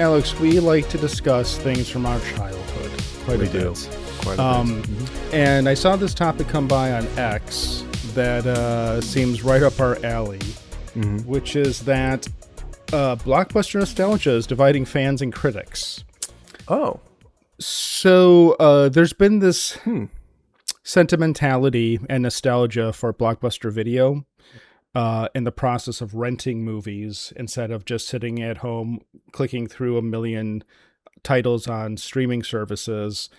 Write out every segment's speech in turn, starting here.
Alex, we like to discuss things from our childhood quite a bit. Quite a bit. And I saw this topic come by on X that seems right up our alley, which is that Blockbuster nostalgia is dividing fans and critics. Oh. So there's been this sentimentality and nostalgia for Blockbuster Video in the process of renting movies instead of just sitting at home clicking through a million titles on streaming services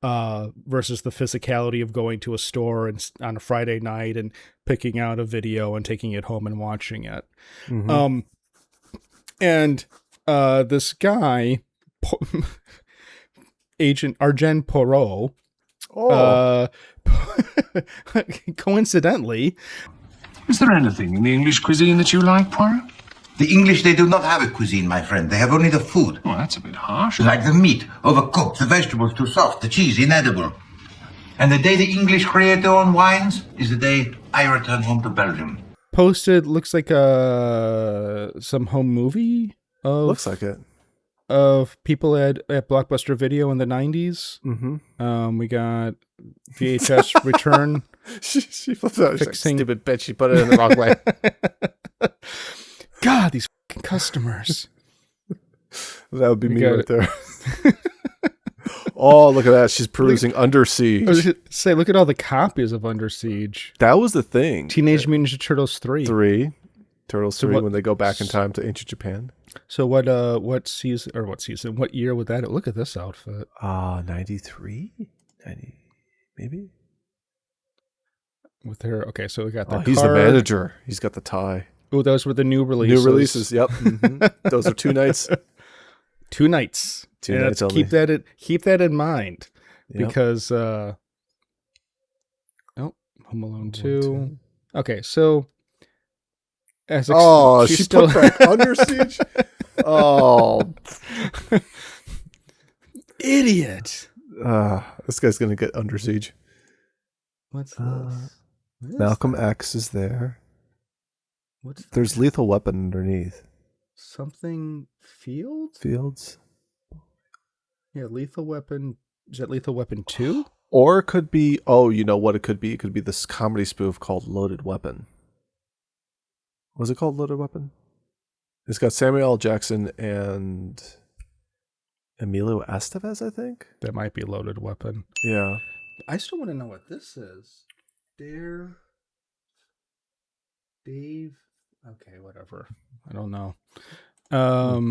versus the physicality of going to a store and, on a Friday night and picking out a video and taking it home and watching it. And this guy, Agent Arjen Poirot, coincidentally... Is there anything in the English cuisine that you like, Poirot? The English, they do not have a cuisine, my friend. They have only the food. Oh, that's a bit harsh. Like the meat, overcooked, the vegetables too soft, the cheese inedible. And the day the English create their own wines is the day I return home to Belgium. Posted, looks like some home movie. Looks like it. Of people at Blockbuster Video in the 90s. We got VHS return. She flipped out. She's Fixing. like, stupid bitch. She put it in the wrong way. God, these fucking customers. That would be me right there. Oh, look at that. She's perusing Under Siege. I was gonna say, look at all the copies of Under Siege. That was the thing. Teenage Mutant Ninja Turtles 3. Turtles 3 when they go back in time to ancient Japan. So what what year would that? Look at this outfit. 93? 90, maybe? With her, okay, so we got the he's the manager. He's got the tie. Oh, those were the new releases. New releases, yep. Those are 2 nights. 2 nights. Two nights only. Keep that in mind. Yep. Because Home Alone 2. Okay, so she put back Under Siege. Oh, idiot! This guy's gonna get Under Siege. What's this? Malcolm X is there. There's that? Lethal Weapon underneath. Something Fields? Fields. Yeah, Lethal Weapon. Is that Lethal Weapon 2? Or it could be. Oh, you know what it could be? It could be this comedy spoof called Loaded Weapon. Was it called Loaded Weapon? It's got Samuel L. Jackson and Emilio Estevez, I think. That might be Loaded Weapon. Yeah. I still want to know what this is. Dave. Okay, whatever. I don't know. A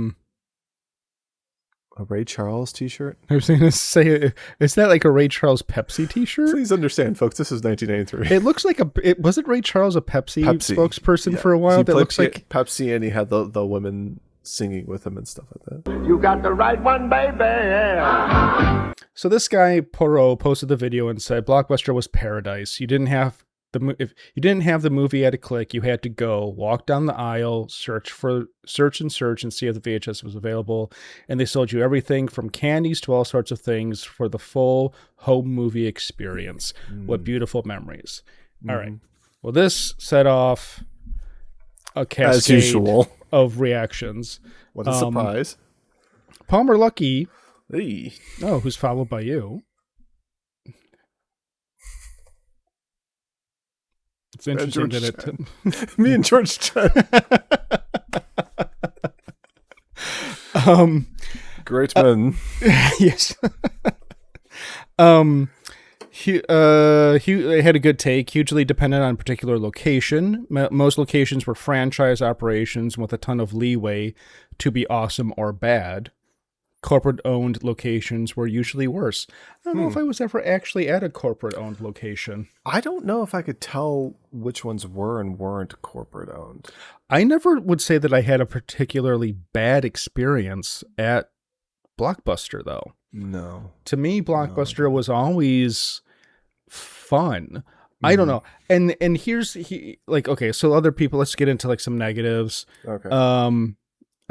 Ray Charles t-shirt? I was going to say, is that like a Ray Charles Pepsi t-shirt? Please understand, folks, this is 1993. It looks like wasn't Ray Charles a Pepsi spokesperson for a while? That looks like Pepsi, and he had the women singing with him and stuff like that. You got the right one, baby. So this guy, Poirot, posted the video and said, Blockbuster was paradise. You didn't have if you didn't have the movie at a click, you had to go walk down the aisle, search and see if the VHS was available, and they sold you everything from candies to all sorts of things for the full home movie experience. What beautiful memories! All right, well, this set off a cascade as usual of reactions. What a surprise! Palmer Luckey, hey. Who's followed by you. It's interesting that me and George Chen. Great men. Yes. He had a good take, hugely dependent on a particular location. Most locations were franchise operations with a ton of leeway to be awesome or bad. Corporate-owned locations were usually worse. I don't know if I was ever actually at a corporate-owned location. I don't know if I could tell which ones were and weren't corporate-owned. I never would say that I had a particularly bad experience at Blockbuster, though. No. To me, Blockbuster was always fun. I don't know. And here's okay, so other people, let's get into like some negatives. Okay.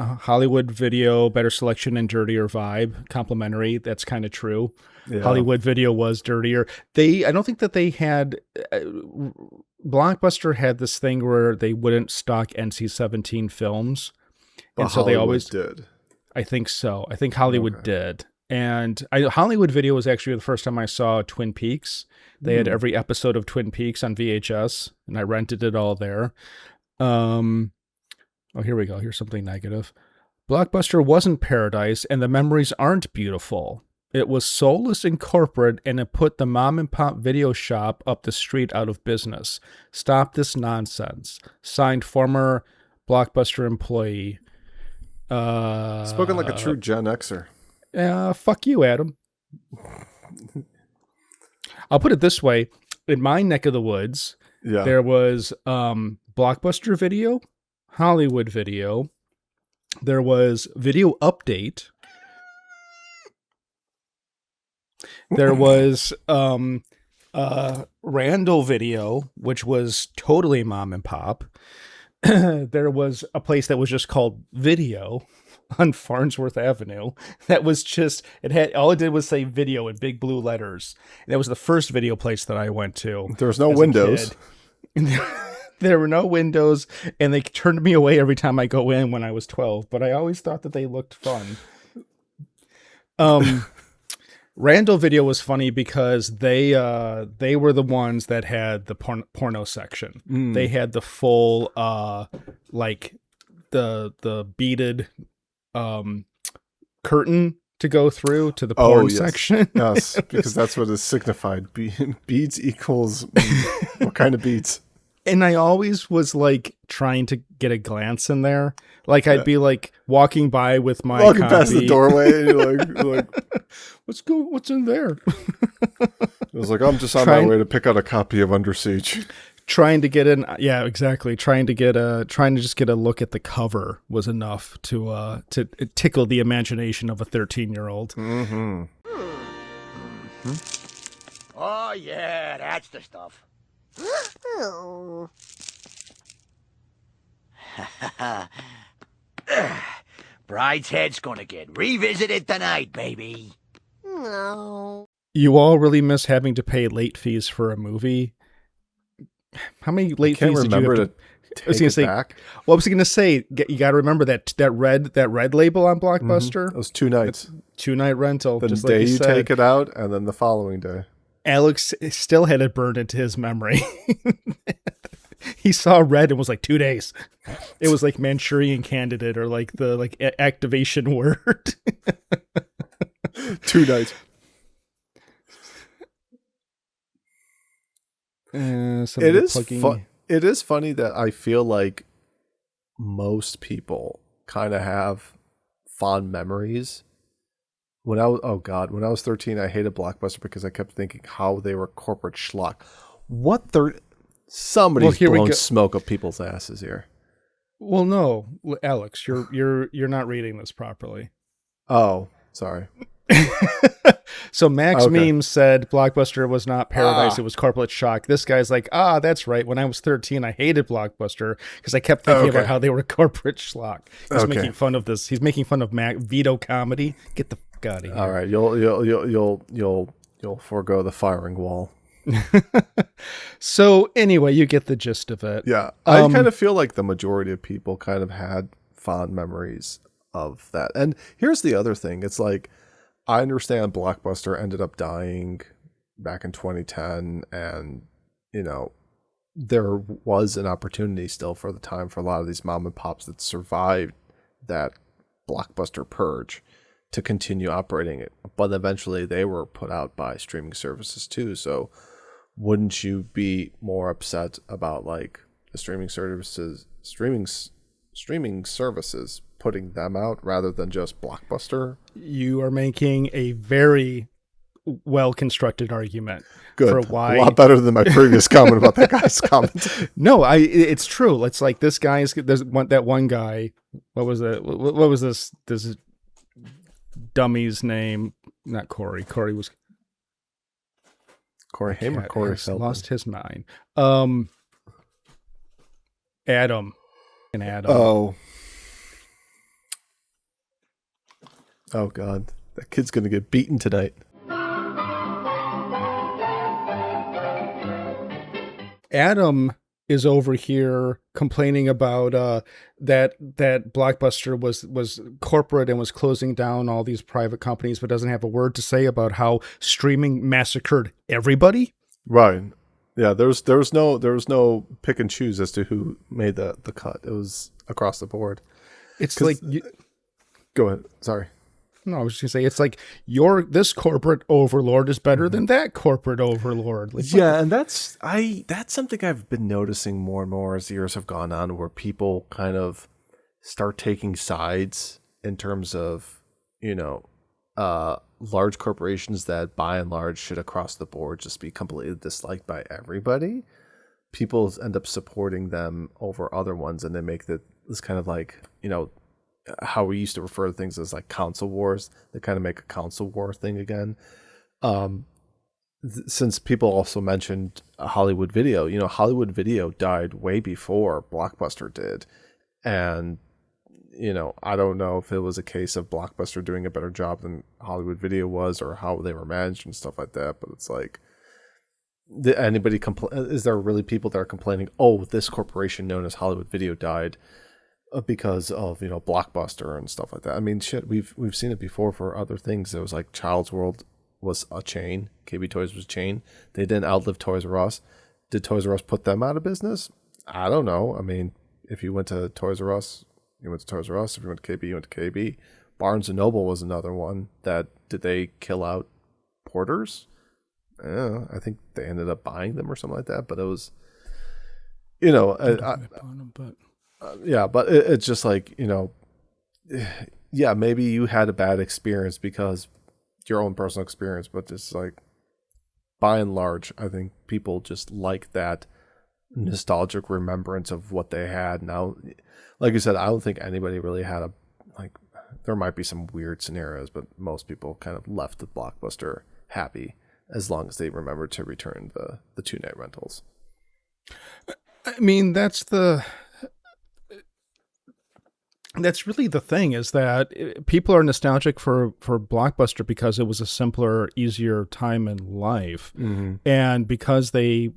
Hollywood Video, better selection and dirtier vibe, complimentary. That's kind of true. Yeah. Hollywood Video was dirtier. I don't think that they had, Blockbuster had this thing where they wouldn't stock NC-17 films. And so they always did. I think so. I think Hollywood Okay. did. And Hollywood Video was actually the first time I saw Twin Peaks. They had every episode of Twin Peaks on VHS, and I rented it all there. Oh, here we go. Here's something negative. Blockbuster wasn't paradise, and the memories aren't beautiful. It was soulless and corporate, and it put the mom and pop video shop up the street out of business. Stop this nonsense. Signed, former Blockbuster employee. Spoken like a true Gen Xer. Fuck you, Adam. I'll put it this way. In my neck of the woods, Yeah. there was Blockbuster Video, Hollywood Video. There was Video Update. There was Randall Video, which was totally mom and pop. There was a place that was just called Video on Farnsworth Avenue. That was just, it had, all it did was say video in big blue letters. And that was the first video place that I went to. There was no as a windows. kid. There were no windows, and they turned me away every time I go in when I was 12, but I always thought that they looked fun. Randall Video was funny because they were the ones that had the porno section. They had the full like the beaded curtain to go through to the porn section. Yes, because that's what is signified. Beads equals what kind of beads? And I always was like trying to get a glance in there. Like I'd be like walking by with my Walking copy. past the doorway, and you're like What's in there? it was like, I'm just on my way to pick out a copy of Under Siege. Trying to get in, yeah, exactly. Trying to just get a look at the cover was enough to tickle the imagination of a 13-year-old. Mm-hmm. Oh, yeah, that's the stuff. Bride's head's gonna get revisited tonight, baby. You all really miss having to pay late fees for a movie. How many late fees did you have to? I was gonna say. Back. Well, I was gonna say you got to remember that red label on Blockbuster. It was 2 nights. 2-night rental. The just day like you said. take it out, and then the following day. Alex still had it burned into his memory. He saw red and was like 2 days. It was like Manchurian Candidate or like the activation word. 2 nights. It is funny that I feel like most people kind of have fond memories. When I was 13, I hated Blockbuster because I kept thinking how they were corporate schlock. Somebody's blowing smoke up people's asses here. Well, no, Alex, you're not reading this properly. Oh, sorry. So Max Meme said Blockbuster was not paradise, it was corporate shock. This guy's like, that's right. When I was 13, I hated Blockbuster because I kept thinking about how they were corporate schlock. He's making fun of this. He's making fun of Vito comedy. Get the fuck out of here. All right, you'll forego the firing wall. So anyway, you get the gist of it. Yeah, I kind of feel like the majority of people kind of had fond memories of that. And here's the other thing. It's like, I understand Blockbuster ended up dying back in 2010, and there was an opportunity still for the time for a lot of these mom and pops that survived that Blockbuster purge to continue operating it. But eventually they were put out by streaming services too. So wouldn't you be more upset about like the streaming services putting them out rather than just Blockbuster? You are making a very well-constructed argument. Good. For why. A lot better than my previous comment about that guy's comment. No, it's true. It's like this guy's, that one guy, what was it? What was this dummy's name? Not Corey. Corey was Corey Haim or Corey Feldman? Lost his mind. Adam. And Adam. Oh God, that kid's gonna get beaten tonight. Adam is over here complaining about that Blockbuster was corporate and was closing down all these private companies, but doesn't have a word to say about how streaming massacred everybody. Right. Yeah, there was no pick and choose as to who made the cut. It was across the board. It's like Go ahead. Sorry. no, I was just gonna say it's like this corporate overlord is better than that corporate overlord. Like, Yeah, and that's something I've been noticing more and more as the years have gone on, where people kind of start taking sides in terms of, large corporations that by and large should across the board just be completely disliked by everybody. People end up supporting them over other ones, and they make this kind of like, how we used to refer to things as like council wars. They kind of make a council war thing again. Since people also mentioned Hollywood Video, Hollywood Video died way before Blockbuster did. And, I don't know if it was a case of Blockbuster doing a better job than Hollywood Video was, or how they were managed and stuff like that. But it's like, is there really people that are complaining, oh, this corporation known as Hollywood Video died because of, Blockbuster and stuff like that? I mean, shit, we've seen it before for other things. It was like Child's World was a chain. KB Toys was a chain. They didn't outlive Toys R Us. Did Toys R Us put them out of business? I don't know. I mean, if you went to Toys R Us, you went to Toys R Us. If you went to KB, you went to KB. Barnes & Noble was another one. Did they kill out Porter's? I think they ended up buying them or something like that. But it was, but it's just like, yeah, maybe you had a bad experience because your own personal experience, but just like by and large, I think people just like that nostalgic remembrance of what they had. Now, like you said, I don't think anybody really had there might be some weird scenarios, but most people kind of left the Blockbuster happy as long as they remembered to return the 2-night rentals. I mean, that's really the thing, is that people are nostalgic for Blockbuster because it was a simpler, easier time in life. Mm-hmm. And because they,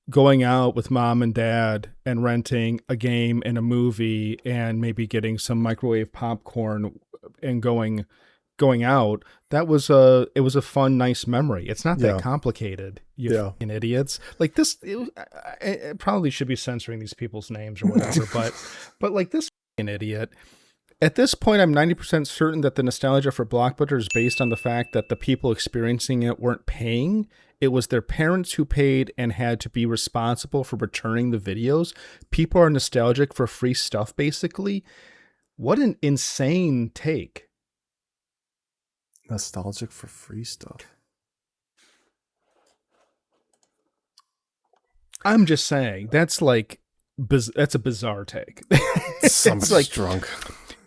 going out with mom and dad and renting a game and a movie and maybe getting some microwave popcorn and going out, it was a fun, nice memory. It's not that complicated, you fucking idiots. Like this, I probably should be censoring these people's names or whatever, but like this fucking idiot. At this point, I'm 90% certain that the nostalgia for Blockbuster is based on the fact that the people experiencing it weren't paying. It was their parents who paid and had to be responsible for returning the videos. People are nostalgic for free stuff, basically. What an insane take. Nostalgic for free stuff. I'm just saying, that's a bizarre take. Somebody's like drunk.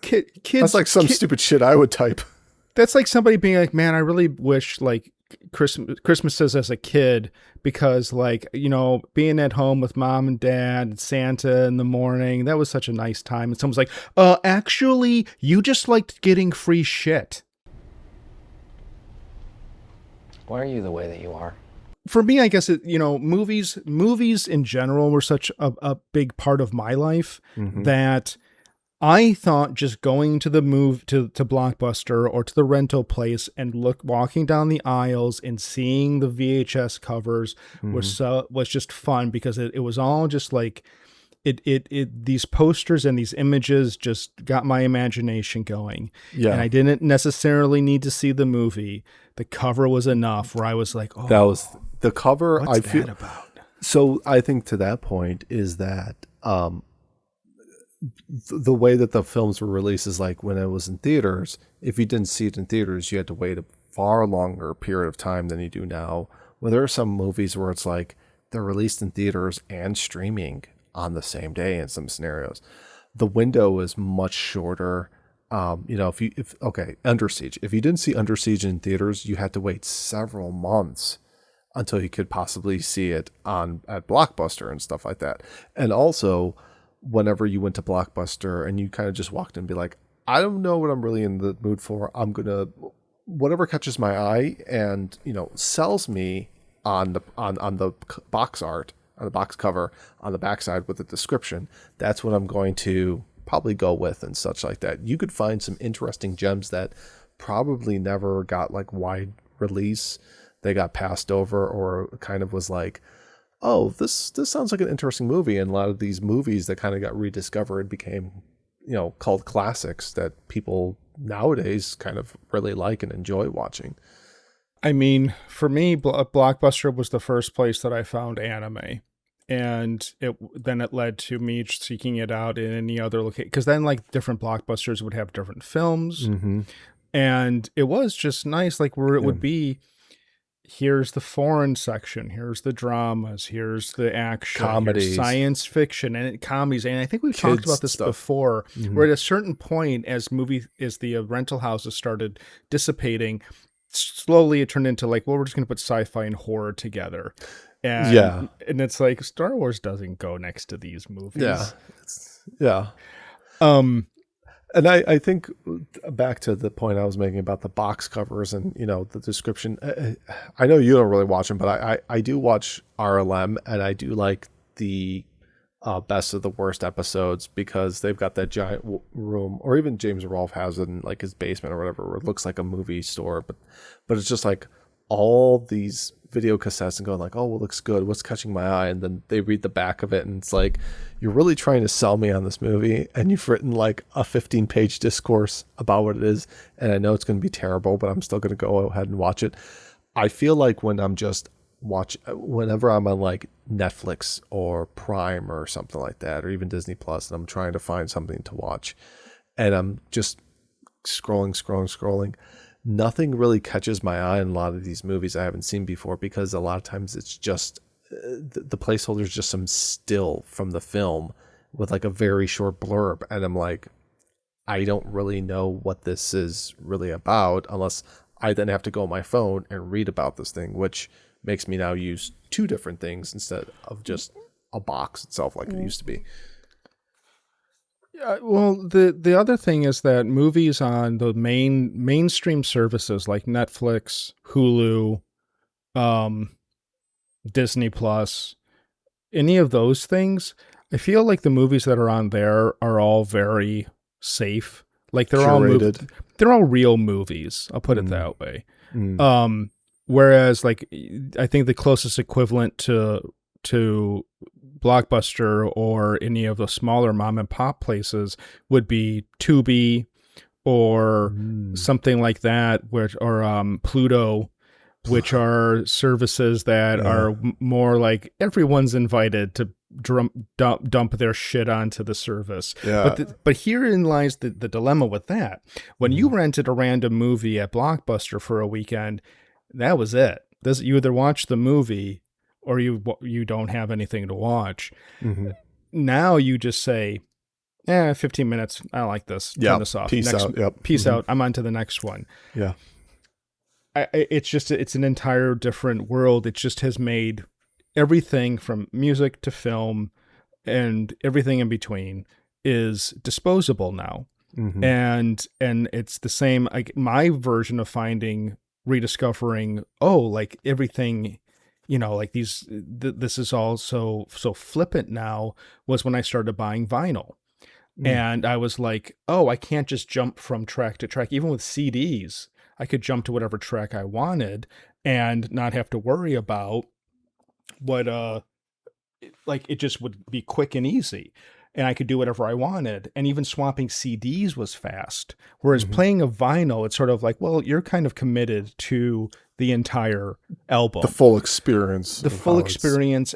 Kids, that's like some stupid shit I would type. That's like somebody being like, man, I really wish like Christmases as a kid, because like, being at home with mom and dad and Santa in the morning, that was such a nice time. And someone's like, actually, you just liked getting free shit. Why are you the way that you are? For me, I guess movies in general were such a big part of my life that I thought just going to the to Blockbuster or to the rental place and walking down the aisles and seeing the VHS covers was just fun, because it was all just like these posters and these images just got my imagination going. Yeah. And I didn't necessarily need to see the movie. The cover was enough where I was like, oh, that was the cover. What's that about? So I think to that point is that the way that the films were released is like when it was in theaters, if you didn't see it in theaters, you had to wait a far longer period of time than you do now. Well, there are some movies where it's like they're released in theaters and streaming on the same day in some scenarios. The window is much shorter. Under Siege. If you didn't see Under Siege in theaters, you had to wait several months until you could possibly see it at Blockbuster and stuff like that. And also, whenever you went to Blockbuster and you kind of just walked in and be like, I don't know what I'm really in the mood for. I'm gonna whatever catches my eye and sells me on the box art on the box cover on the backside with a description, that's what I'm going to probably go with and such like that. You could find some interesting gems that probably never got like wide release. They got passed over or kind of was like, oh, this sounds like an interesting movie. And a lot of these movies that kind of got rediscovered became, called classics that people nowadays kind of really like and enjoy watching. I mean, for me, Blockbuster was the first place that I found anime. And then it led to me seeking it out in any other location. Because then like different Blockbusters would have different films. Mm-hmm. And it was just nice, like where it would be, here's the foreign section, here's the dramas, here's the action, comedies, science fiction, and comedies. And I think we've talked about this stuff before, where at a certain point, as the rental houses started dissipating, slowly it turned into like, well, we're just going to put sci-fi and horror together. And it's like Star Wars doesn't go next to these movies. Yeah. And I think back to the point I was making about the box covers and, the description. I know you don't really watch them, but I do watch RLM, and I do like the best of the worst episodes because they've got that giant room, or even James Rolfe has it in like his basement or whatever, where it looks like a movie store, but it's just like all these video cassettes and going like, oh, well, looks good. What's catching my eye? And then they read the back of it and it's like, you're really trying to sell me on this movie. And you've written like a 15-page discourse about what it is. And I know it's going to be terrible, but I'm still going to go ahead and watch it. I feel like when I'm just whenever I'm on like Netflix or Prime or something like that, or even Disney Plus, and I'm trying to find something to watch and I'm just scrolling, nothing really catches my eye in a lot of these movies I haven't seen before, because a lot of times it's just the placeholder is just some still from the film with like a very short blurb. And I'm like, I don't really know what this is really about unless I then have to go on my phone and read about this thing, which makes me now use two different things instead of just a box itself like it used to be. Well, the other thing is that movies on the mainstream services like Netflix, Hulu, Disney Plus, any of those things, I feel like the movies that are on there are all very safe. Like they're curated. They're all real movies. I'll put it that way. Whereas like I think the closest equivalent to Blockbuster or any of the smaller mom and pop places would be Tubi or something like that, or Pluto, which are services that are more like everyone's invited to dump their shit onto the service. But herein lies the dilemma with that. When you rented a random movie at Blockbuster for a weekend, that was it. You either watch the movie or you don't have anything to watch. Now you just say, 15 minutes. I don't like this. Turn this off. Peace out. Yep. Peace out. I'm on to the next one. Yeah. It's an entire different world. It just has made everything from music to film and everything in between is disposable now. And it's the same, like my version of rediscovering, like everything, like this is all so flippant now, was when I started buying vinyl. And I was like, I can't just jump from track to track. Even with CDs, I could jump to whatever track I wanted and not have to worry about what, it just would be quick and easy. And I could do whatever I wanted. And even swapping CDs was fast. Whereas playing a vinyl, it's sort of like, well, you're kind of committed to the entire album. The full experience.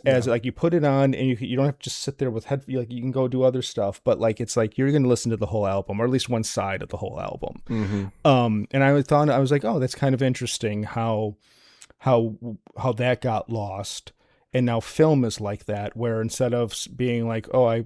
As like you put it on and you don't have to just sit there with headphones. Like you can go do other stuff, but like it's like you're going to listen to the whole album, or at least one side of the whole album. And I was like, that's kind of interesting how that got lost. And now film is like that, where instead of being like, I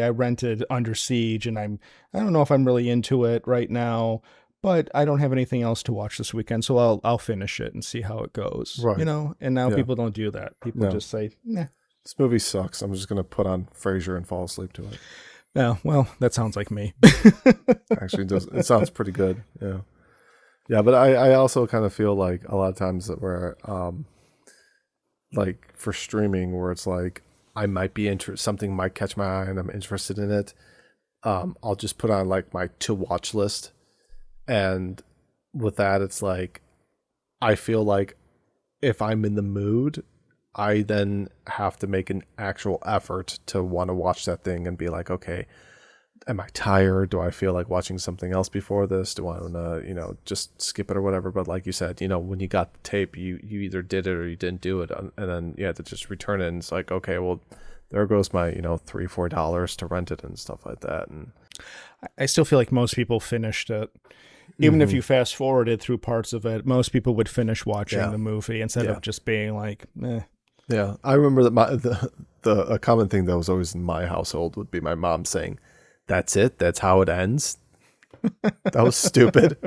rented Under Siege and I don't know if I'm really into it right now, but I don't have anything else to watch this weekend, so I'll finish it and see how it goes. Right. And now people don't do that. People just say, nah. This movie sucks. I'm just going to put on Frasier and fall asleep to it. Yeah, well, that sounds like me. Actually, it sounds pretty good. Yeah. Yeah, but I also kind of feel like a lot of times that where like for streaming where it's like I might be something might catch my eye and I'm interested in it. I'll just put on like my to watch list, and with that, it's like I feel like if I'm in the mood, I then have to make an actual effort to want to watch that thing and be like, okay, am I tired? Do I feel like watching something else before this? Do I want to, just skip it or whatever? But like you said, when you got the tape, you either did it or you didn't do it. And then you had to just return it. And it's like, okay, well, there goes my, $3-4 to rent it and stuff like that. And I still feel like most people finished it. Even if you fast forwarded through parts of it, most people would finish watching the movie instead of just being like, eh. Yeah. I remember that a common thing that was always in my household would be my mom saying, "That's it. That's how it ends." That was stupid.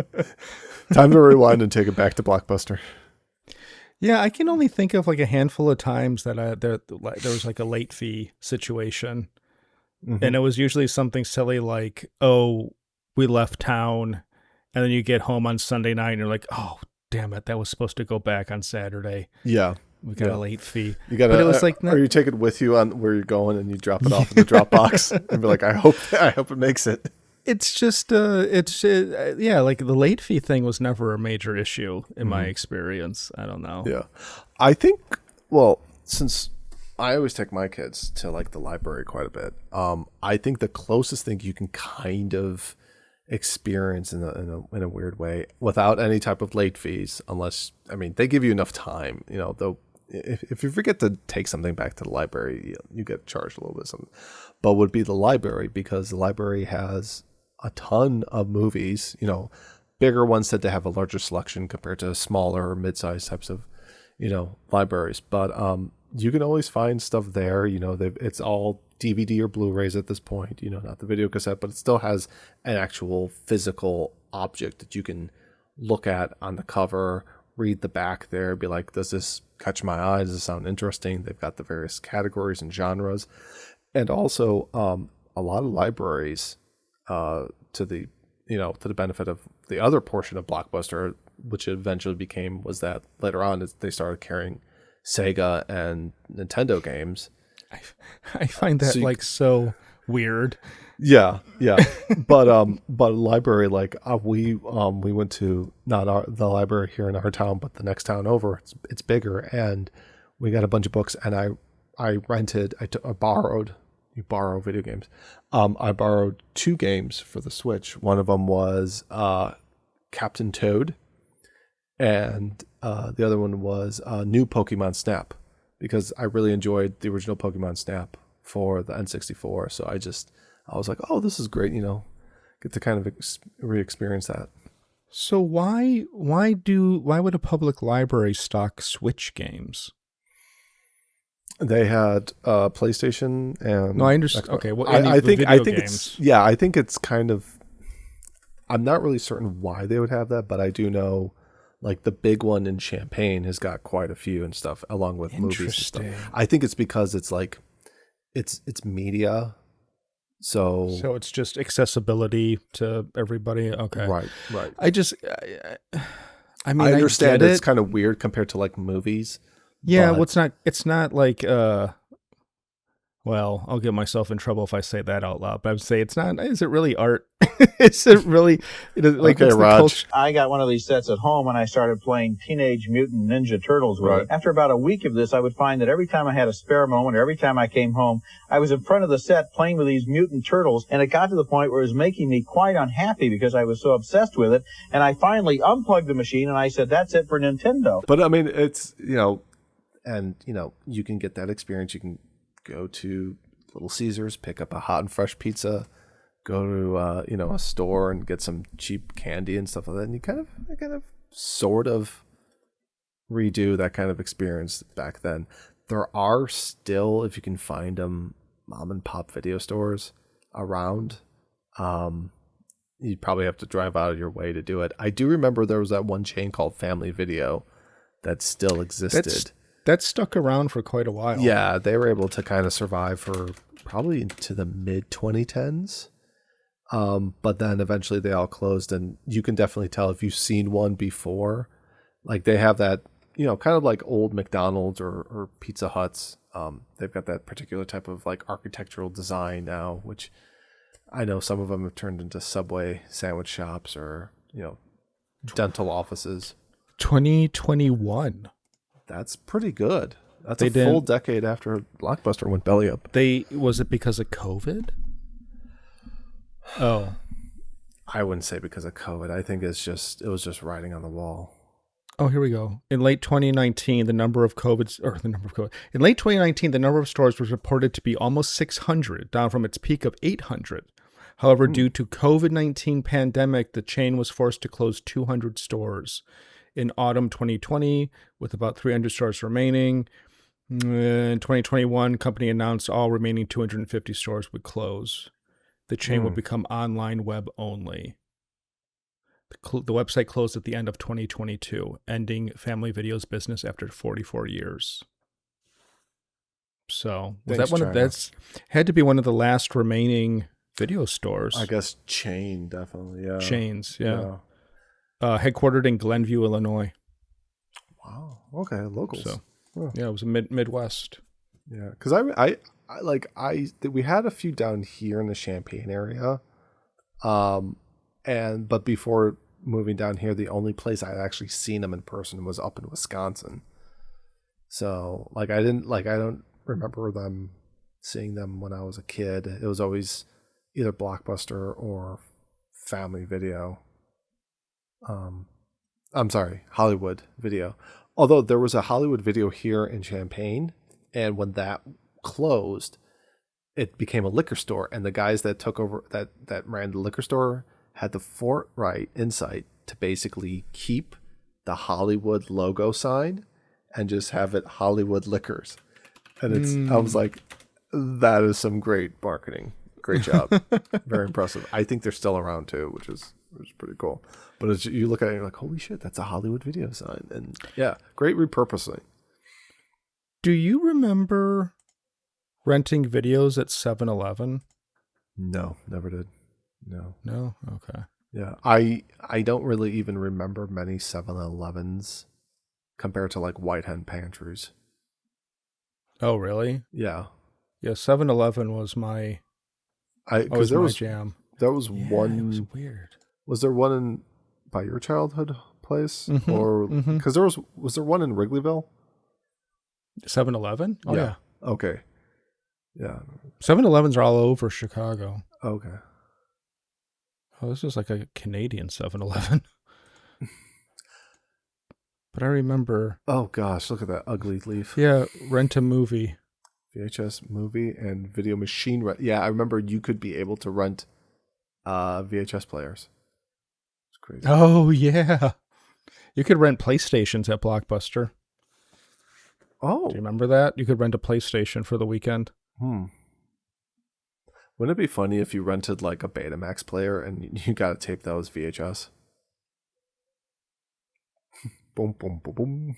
Time to rewind and take it back to Blockbuster. Yeah, I can only think of like a handful of times that there was like a late fee situation. And it was usually something silly like, oh, we left town, and then you get home on Sunday night and you're like, oh, damn it, that was supposed to go back on Saturday. Yeah. We got a late fee. You got, but it was like, or you take it with you on where you're going and you drop it off in the drop box and be like, I hope it makes it. It's just, like the late fee thing was never a major issue in my experience. I don't know. Yeah. I think, well, since I always take my kids to like the library quite a bit, I think the closest thing you can kind of experience in a weird way without any type of late fees, unless, they give you enough time, though. If you forget to take something back to the library, you get charged a little bit something. But would be the library, because the library has a ton of movies. Bigger ones tend to have a larger selection compared to smaller or mid-sized types of, libraries. But you can always find stuff there. It's all DVD or Blu-rays at this point. Not the video cassette, but it still has an actual physical object that you can look at on the cover, read the back there, be like, does this catch my eye? Does this sound interesting? They've got the various categories and genres. And also a lot of libraries to the benefit of the other portion of Blockbuster, which eventually was that later on they started carrying Sega and Nintendo games. I find that so weird. Yeah. But a library like we went to not the library here in our town, but the next town over. It's bigger, and we got a bunch of books, and I rented. I borrowed. You borrow video games. I borrowed 2 games for the Switch. One of them was Captain Toad, and the other one was New Pokemon Snap, because I really enjoyed the original Pokemon Snap for the N64. So I was like, oh, this is great, get to kind of re-experience that. So why would a public library stock Switch games? They had PlayStation and no, I understand. Xbox. Okay, well, I think games. I think it's kind of. I'm not really certain why they would have that, but I do know, like the big one in Champaign has got quite a few and stuff, along with movies and stuff. I think it's because it's like, it's media. So it's just accessibility to everybody. Okay. Right. I understand it's kind of weird compared to like movies. Yeah. Well, it's not like, well, I'll get myself in trouble if I say that out loud, but I would say is it really art? Is it really, like, okay, Raj. I got one of these sets at home and I started playing Teenage Mutant Ninja Turtles with it. After about a week of this, I would find that every time I had a spare moment or every time I came home, I was in front of the set playing with these mutant turtles, and it got to the point where it was making me quite unhappy because I was so obsessed with it. And I finally unplugged the machine and I said, that's it for Nintendo. But it's, and you can get that experience. You can go to Little Caesars, pick up a hot and fresh pizza, go to a store and get some cheap candy and stuff like that, and you kind of sort of redo that kind of experience back then. There are still, if you can find them, mom and pop video stores around. You'd probably have to drive out of your way to do it. I do remember there was that one chain called Family Video that still existed. That stuck around for quite a while. Yeah, they were able to kind of survive for probably into the mid 2010s. But then eventually they all closed, and you can definitely tell if you've seen one before. Like they have that kind of like old McDonald's or Pizza Huts. They've got that particular type of like architectural design now, which I know some of them have turned into Subway sandwich shops or, dental offices. 2021. That's pretty good. That's They a full didn't- decade after Blockbuster went belly up. Was it because of COVID? Oh, I wouldn't say because of COVID. I think it was just writing on the wall. Oh, here we go. In late 2019, in late 2019, the number of stores was reported to be almost 600, down from its peak of 800. However, due to COVID-19 pandemic, the chain was forced to close 200 stores. In autumn 2020, with about 300 stores remaining, in 2021, company announced all remaining 250 stores would close. The chain would become online web only. The website closed at the end of 2022, ending Family Video's business after 44 years. So Thanks, China. that's had to be one of the last remaining video stores. I guess chain, definitely. Yeah. Chains, yeah. Headquartered in Glenview, Illinois. Wow. Okay. Locals. So, Huh. yeah, it was a Midwest. Yeah. Because we had a few down here in the Champaign area. But before moving down here, the only place I'd actually seen them in person was up in Wisconsin. So I don't remember seeing them when I was a kid. It was always either Blockbuster or Family Video. I'm sorry, Hollywood Video. Although there was a Hollywood Video here in Champaign, and when that closed, it became a liquor store, and the guys that took over that ran the liquor store had the forthright insight to basically keep the Hollywood logo sign and just have it Hollywood Liquors. And I was like, that is some great marketing. Great job. Very impressive. I think they're still around too, which is pretty cool. But as you look at it, you're like, holy shit, that's a Hollywood Video sign. And yeah, great repurposing. Do you remember renting videos at 7-Eleven? No, never did. No. No? Okay. Yeah. I don't really even remember many 7-Elevens compared to like White Hen pantries. Oh, really? Yeah. Yeah, 7-Eleven was my jam. There was Yeah, one. It was weird. Was there one by your childhood place, Mhm, or mhm. because was there one in Wrigleyville? 7-Eleven? Oh, yeah. Okay. Yeah. 7-Elevens are all over Chicago. Okay. Oh, this is like a Canadian 7-Eleven. But I remember. Oh gosh, look at that ugly leaf. Yeah, rent a movie. VHS movie and video machine rent. Yeah, I remember you could be able to rent VHS players. It's crazy. Oh, yeah. You could rent PlayStations at Blockbuster. Oh. Do you remember that? You could rent a PlayStation for the weekend. Wouldn't it be funny if you rented like a Betamax player and you got to tape those VHS? Boom, boom, boom, boom.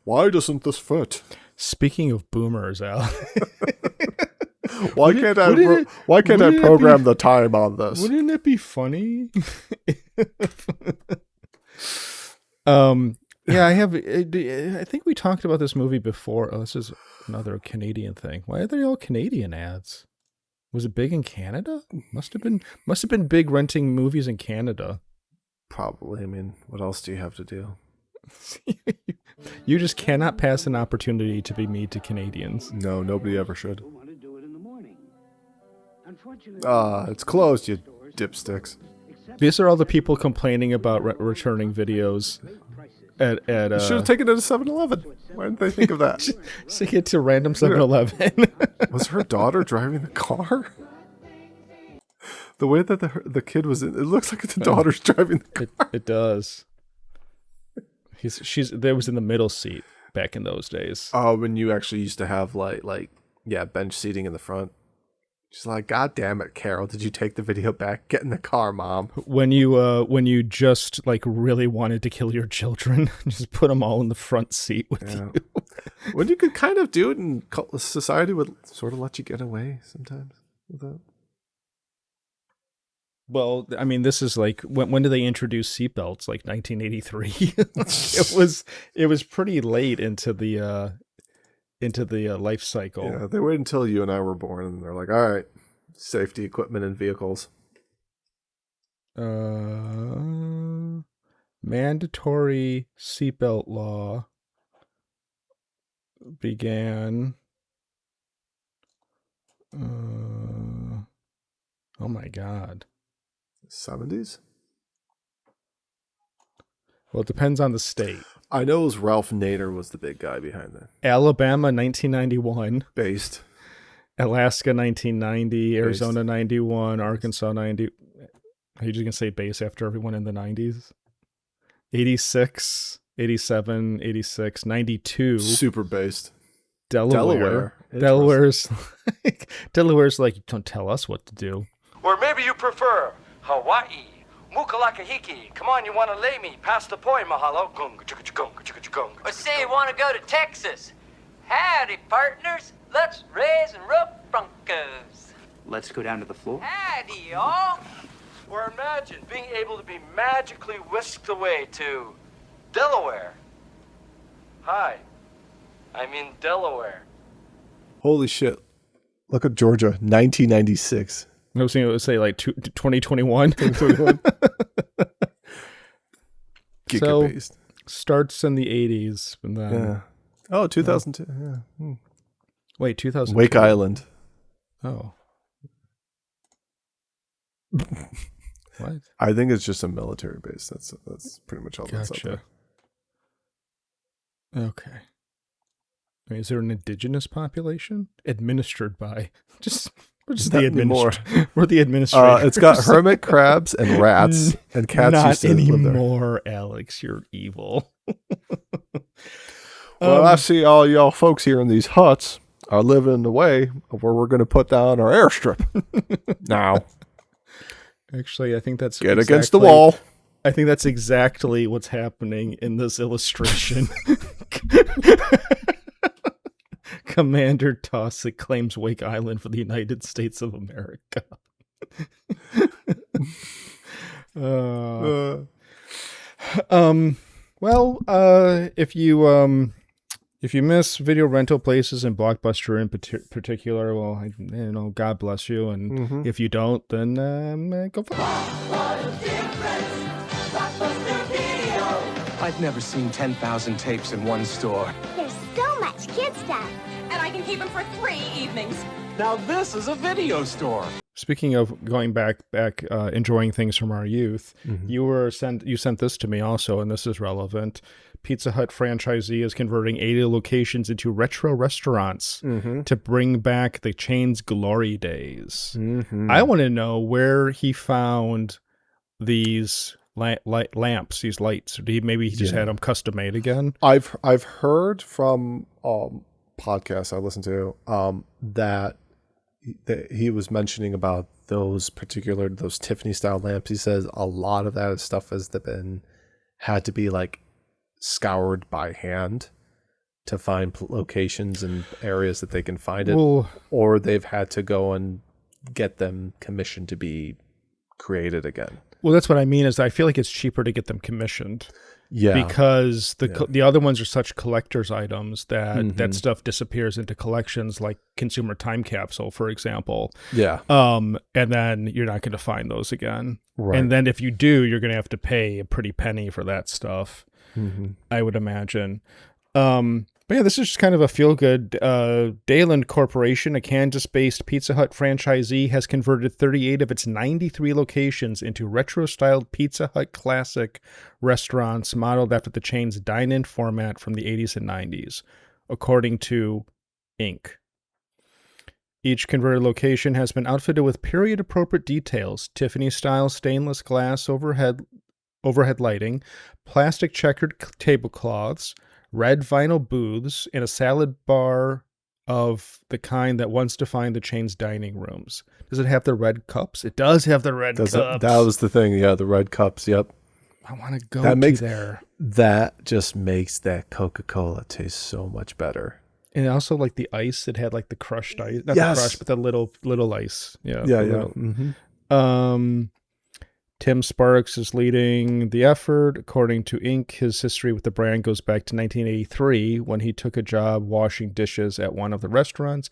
Why doesn't this fit? Speaking of boomers, Al. Why can't I program the time on this? Wouldn't it be funny? Yeah, I think we talked about this movie before. Oh, this is another Canadian thing. Why are they all Canadian ads? Was it big in Canada? Must have been big renting movies in Canada. Probably. I mean, what else do you have to do? You just cannot pass an opportunity to be mean to Canadians. No, nobody ever should. It's closed, you dipsticks. These are all the people complaining about returning videos at You should have taken it to 7-Eleven. Why didn't they think of that? Stick it to random 7-Eleven. Was her daughter driving the car? The way that the kid was in, it looks like the daughter's driving the car. It does. There was in the middle seat back in those days. Oh, when you actually used to have bench seating in the front. She's like, God damn it, Carol! Did you take the video back? Get in the car, Mom. When you just like really wanted to kill your children, just put them all in the front seat with you. When you could kind of do it, and society would sort of let you get away sometimes with that. Well, I mean, this is like when did they introduce seatbelts? Like 1983. It was pretty late into the life cycle. Yeah, they waited until you and I were born, and they're like, all right, safety equipment in vehicles. Mandatory seatbelt law began. Oh my God. 70s? Well, it depends on the state. I know it was Ralph Nader was the big guy behind that. Alabama, 1991. Based. Alaska, 1990. Arizona, 91. Arkansas, 90. Are you just going to say base after everyone in the 90s? 86, 87, 86, 92. Super based. Delaware. Delaware's like, don't tell us what to do. Or maybe you prefer Hawaii. Mukalakahiki. Come on, you want to lay me? Pass the poi, mahalo. Gunga, chugga, chugga, chugga, chugga. Or say you want to go to Texas. Howdy, partners. Let's raise and rough Broncos. Let's go down to the floor. Howdy, y'all. Or imagine being able to be magically whisked away to Delaware. Hi, I'm in Delaware. Holy shit. Look at Georgia, 1996. I was thinking it would say like 2021. So based. starts in the 80s. And then, Yeah. Oh, 2002. Yeah. Wait, 2000. Wake Island. Oh. What? I think it's just a military base. That's pretty much all that's up Gotcha. there. Okay. I mean, is there an indigenous population administered by we're just Not the anymore. We're the administrators. It's got hermit crabs and rats and cats. Not used to live there. anymore, Alex. You're evil. Well, I see all y'all folks here in these huts are living in the way of where we're going to put down our airstrip. Now, Actually, I think that's get against the wall. I think that's exactly what's happening in this illustration. Commander Taussig claims Wake Island for the United States of America. Well, if you miss video rental places and Blockbuster in particular, well, God bless you. And if you don't, then go for it. I've never seen 10,000 tapes in one store. There's so much kid stuff. And I can keep them for 3 evenings. Now this is a video store. Speaking of going back, enjoying things from our youth, you sent this to me also, and this is relevant. Pizza Hut franchisee is converting 80 locations into retro restaurants to bring back the chain's glory days. I want to know where he found these lamps, these lights. Maybe he just had them custom made again. I've heard from podcasts I listen to that he was mentioning about those Tiffany style lamps. He says a lot of that stuff had to be like scoured by hand to find locations and areas that they can find it, or they've had to go and get them commissioned to be created again. Well, that's what I mean is I feel like it's cheaper to get them commissioned. Yeah. Because the other ones are such collector's items that that stuff disappears into collections like Consumer Time Capsule, for example. Yeah. And then you're not going to find those again. Right. And then if you do, you're going to have to pay a pretty penny for that stuff, I would imagine. But yeah, this is just kind of a feel-good. Dayland Corporation, a Kansas-based Pizza Hut franchisee, has converted 38 of its 93 locations into retro-styled Pizza Hut classic restaurants modeled after the chain's dine-in format from the 80s and 90s, according to Inc. Each converted location has been outfitted with period-appropriate details, Tiffany-style stainless glass overhead lighting, plastic checkered tablecloths, red vinyl booths, and a salad bar of the kind that once defined the chain's dining rooms. Does it have the red cups? It does have the red cups. That was the thing. Yeah, the red cups. Yep. I want to go there. That just makes that Coca-Cola taste so much better. And also like the ice, it had like the crushed ice. Not the crushed, but the little ice. Yeah. Yeah, yeah. Tim Sparks is leading the effort. According to Inc., his history with the brand goes back to 1983 when he took a job washing dishes at one of the restaurants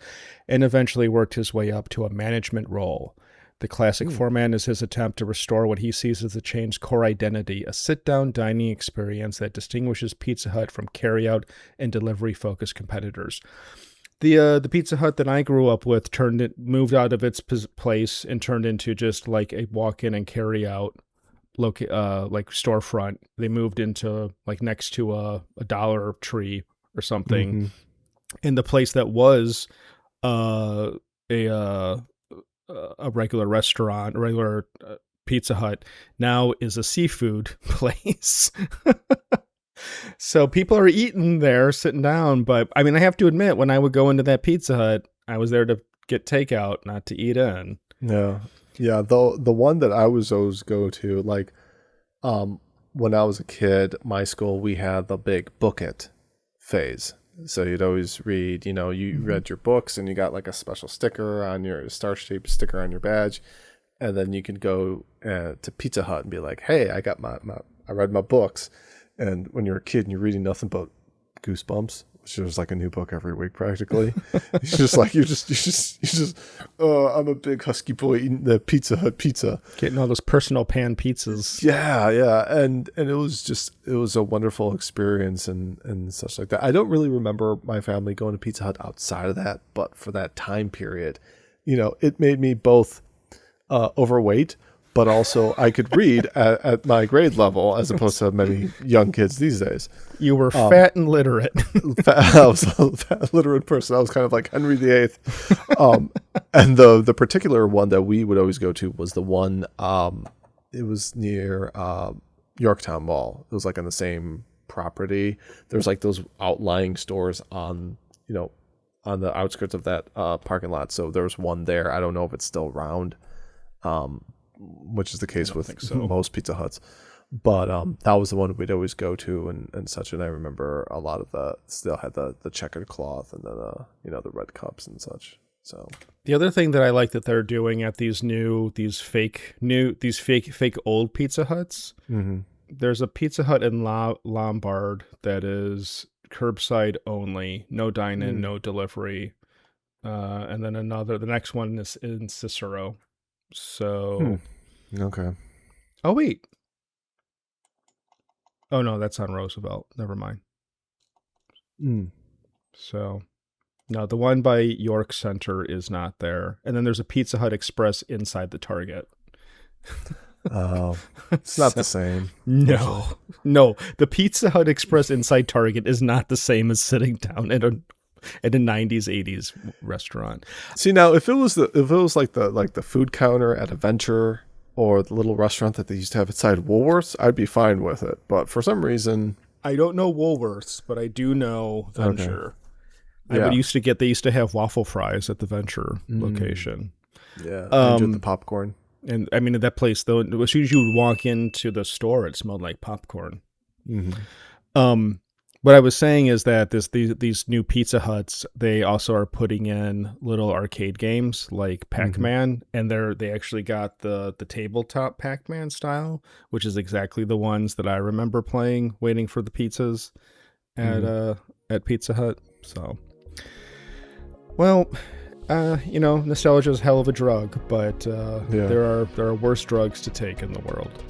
and eventually worked his way up to a management role. The classic format is his attempt to restore what he sees as the chain's core identity, a sit-down dining experience that distinguishes Pizza Hut from carry-out and delivery-focused competitors. The Pizza Hut that I grew up with moved out of its place and turned into just like a walk-in and carry-out like storefront. They moved into like next to a Dollar Tree or something, and the place that was a regular restaurant, a regular Pizza Hut, now is a seafood place. So people are eating there, sitting down. But I mean, I have to admit, when I would go into that Pizza Hut, I was there to get takeout, not to eat in. Yeah. The one that I was always go to, like, when I was a kid, my school, we had the big book it phase. So you'd always read, you read your books and you got like a special sticker on your star-shaped sticker on your badge. And then you could go to Pizza Hut and be like, hey, I got I read my books. And when you're a kid and you're reading nothing but Goosebumps, which is like a new book every week practically, it's just like you're just I'm a big husky boy eating the Pizza Hut pizza, getting all those personal pan pizzas. Yeah, and it was a wonderful experience and such like that. I don't really remember my family going to Pizza Hut outside of that, but for that time period, it made me both overweight, but also I could read at my grade level as opposed to many young kids these days. You were fat and literate. I was a fat, literate person. I was kind of like Henry VIII. And the particular one that we would always go to was the one, it was near Yorktown Mall. It was like on the same property. There's like those outlying stores on the outskirts of that parking lot. So there was one there. I don't know if it's still around. Which is the case with most Pizza Huts. But that was the one we'd always go to and such. And I remember a lot of still had the checkered cloth and then, the red cups and such. So the other thing that I like that they're doing at these fake old Pizza Huts, there's a Pizza Hut in Lombard that is curbside only, no dine-in, no delivery. And then the next one is in Cicero. So, okay. Oh, wait. Oh, no, that's on Roosevelt. Never mind. So, no, the one by York Center is not there. And then there's a Pizza Hut Express inside the Target. Oh, it's not the same. No, the Pizza Hut Express inside Target is not the same as sitting down at a 90s 80s restaurant. See, now if it was like the food counter at a Venture or the little restaurant that they used to have inside Woolworths, I'd be fine with it. But for some reason, I don't know Woolworths, but I do know Venture. Okay. They used to have waffle fries at the Venture location. Yeah, enjoyed the popcorn. And I mean, at that place, though, as soon as you would walk into the store, it smelled like popcorn. What I was saying is that these new Pizza Huts, they also are putting in little arcade games like Pac-Man, and they actually got the tabletop Pac-Man style, which is exactly the ones that I remember playing, waiting for the pizzas at Pizza Hut. So, well, nostalgia is a hell of a drug, but there are worse drugs to take in the world.